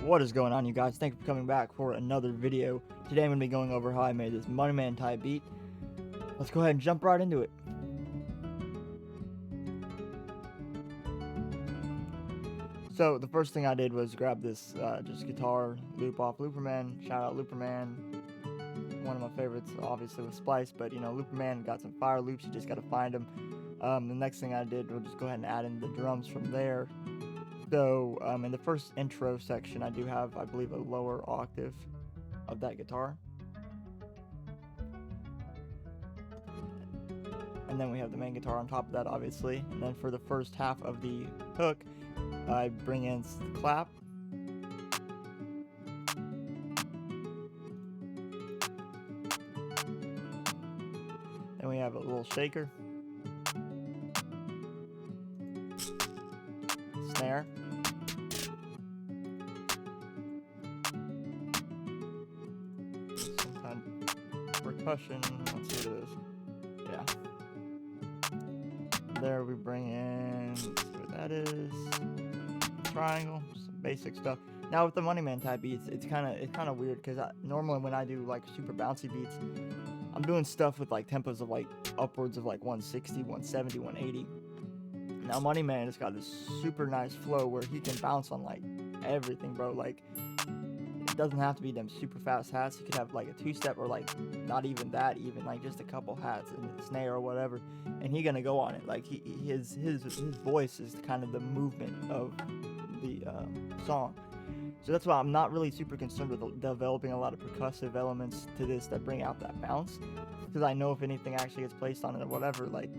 What is going on, you guys? Thank you for coming back for another video. Today I'm going to be going over how I made this Money Man type beat. Let's go ahead and jump right into it. So the first thing I did was grab this just guitar loop off Looperman. Shout out Looperman. One of my favorites, obviously, with Splice, but you know, Looperman got some fire loops. You just got to find them. The next thing I did was just go ahead and add in the drums from there. So in the first intro section, I do have, I believe, a lower octave of that guitar. And then we have the main guitar on top of that, obviously. And then for the first half of the hook, I bring in the clap. Then we have a little shaker. Snare. Some kind of percussion. Let's see what it is. Yeah. There we bring in, let's see what that is. Triangle, some basic stuff. Now with the Money Man type beats, it's kind of weird because normally when I do like super bouncy beats, I'm doing stuff with like tempos of like upwards of like 160, 170, 180. Now Money Man has got this super nice flow where he can bounce on like everything, bro. Like it doesn't have to be them super fast hats. You could have like a two-step or like not even that, even like just a couple hats and a snare or whatever, and he gonna go on it. Like his voice is kind of the movement of the song. So that's why I'm not really super concerned with developing a lot of percussive elements to this that bring out that bounce, because I know if anything actually gets placed on it or whatever, like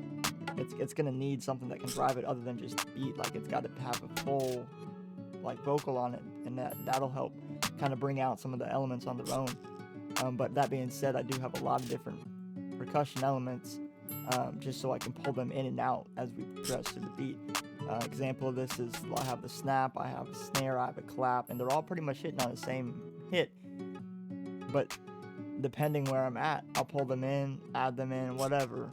it's gonna need something that can drive it other than just beat. Like it's got to have a full like vocal on it, and that'll help kind of bring out some of the elements on their own. But that being said, I do have a lot of different percussion elements, just so I can pull them in and out as we progress through the beat. Example of this is I have the snap, I have a snare, I have a clap, and they're all pretty much hitting on the same hit. But depending where I'm at, I'll pull them in, add them in, whatever,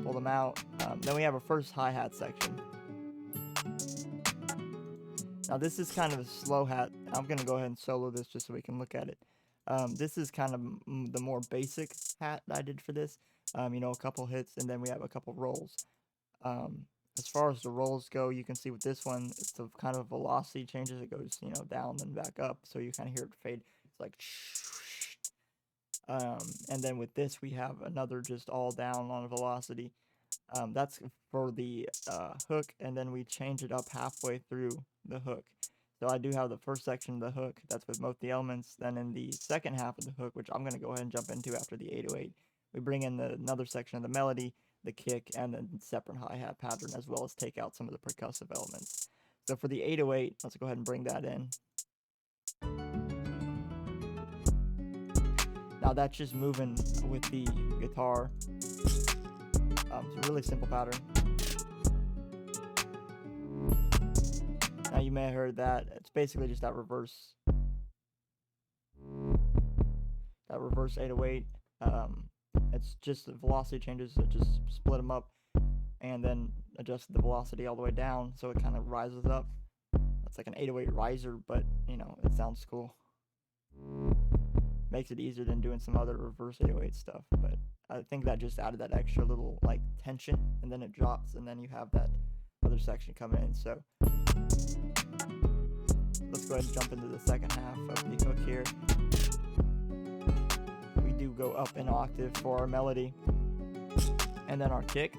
pull them out. Then we have a first hi-hat section. Now this is kind of a slow hat. I'm going to go ahead and solo this just so we can look at it. This is kind of the more basic hat that I did for this. You know, a couple hits, and then we have a couple rolls. As far as the rolls go, you can see with this one, it's the kind of velocity changes. It goes, you know, down and back up, so you kind of hear it fade. It's like, and then with this, we have another just all down on velocity. That's for the hook, and then we change it up halfway through the hook. So I do have the first section of the hook, that's with both the elements. Then in the second half of the hook, which I'm going to go ahead and jump into after the 808, we bring in another section of the melody, the kick, and then separate hi-hat pattern, as well as take out some of the percussive elements. So for the 808, let's go ahead and bring that in. Now that's just moving with the guitar. It's a really simple pattern. Now you may have heard that. It's basically just that reverse 808. It's just the velocity changes. It just split them up and then adjust the velocity all the way down so it kind of rises up. It's like an 808 riser, but you know, it sounds cool. Makes it easier than doing some other reverse 808 stuff, but I think that just added that extra little like tension, and then it drops, and then you have that other section coming in. So let's go ahead and jump into the second half of the hook here. We do go up an octave for our melody, and then our kick,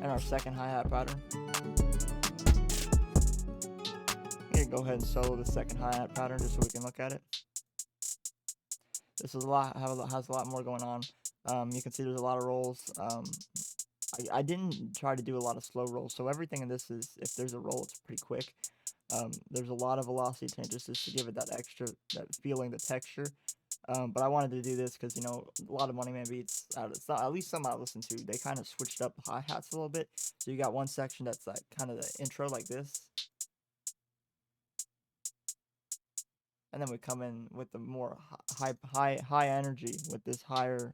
and our second hi-hat pattern. Go ahead and solo the second hi-hat pattern just so we can look at it. This is has a lot more going on. You can see there's a lot of rolls. I didn't try to do a lot of slow rolls, so everything in this is, if there's a roll, it's pretty quick. There's a lot of velocity changes just to give it that extra, that feeling, the texture. But I wanted to do this because, you know, a lot of Money Man beats, at least some I listen to, they kind of switched up hi-hats a little bit. So you got one section that's like kind of the intro like this, and then we come in with the more high energy with this higher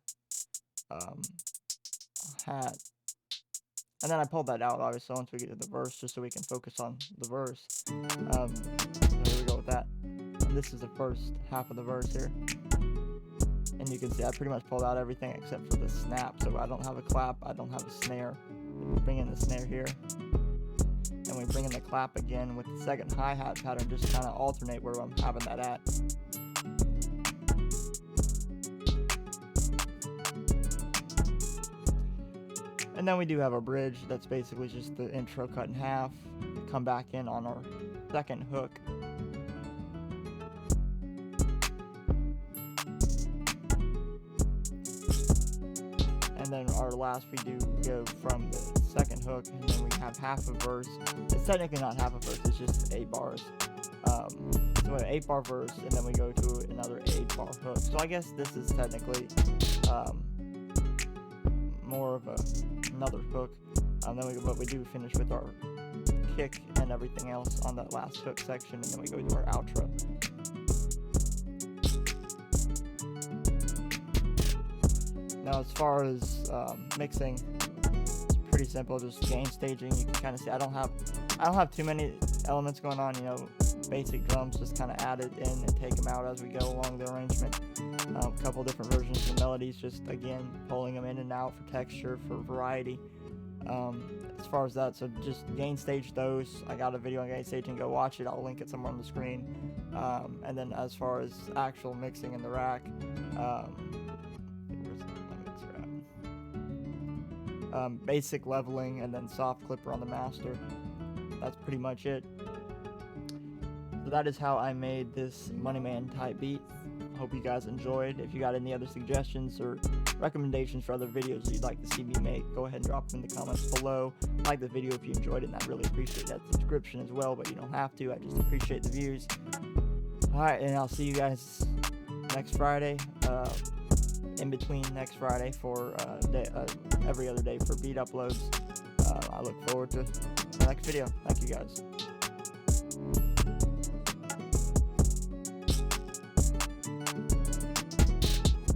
hat. And then I pulled that out, obviously, once we get to the verse, just so we can focus on the verse. So here we go with that. And this is the first half of the verse here. And you can see I pretty much pulled out everything except for the snap. So I don't have a clap, I don't have a snare. We bring in the snare here. And we bring in the clap again with the second hi-hat pattern, just kind of alternate where I'm having that at. And then we do have a bridge that's basically just the intro cut in half. Come back in on our second hook. And then our last, we do go from the second hook, and then we have half a verse. It's technically not half a verse, it's just 8 bars. So we have 8 bar verse, and then we go to another 8 bar hook. So I guess this is technically more of another hook. But we do finish with our kick and everything else on that last hook section, and then we go to our outro. Now, as far as mixing, it's pretty simple. Just gain staging. You can kind of see I don't have too many elements going on. You know, basic drums just kind of added in and take them out as we go along the arrangement. A couple different versions of melodies, just again pulling them in and out for texture, for variety. As far as that, so just gain stage those. I got a video on gain staging, go watch it. I'll link it somewhere on the screen. And then as far as actual mixing in the rack, basic leveling and then soft clipper on the master. That's pretty much it. So that is how I made this Moneyman type beat. Hope you guys enjoyed. If you got any other suggestions or recommendations for other videos that you'd like to see me make, go ahead and drop them in the comments below. Like the video if you enjoyed it, and I'd really appreciate that subscription as well, but you don't have to. I just appreciate the views. Alright, and I'll see you guys next Friday, in between next Friday for every other day for beat uploads. I look forward to the next video. Thank you guys.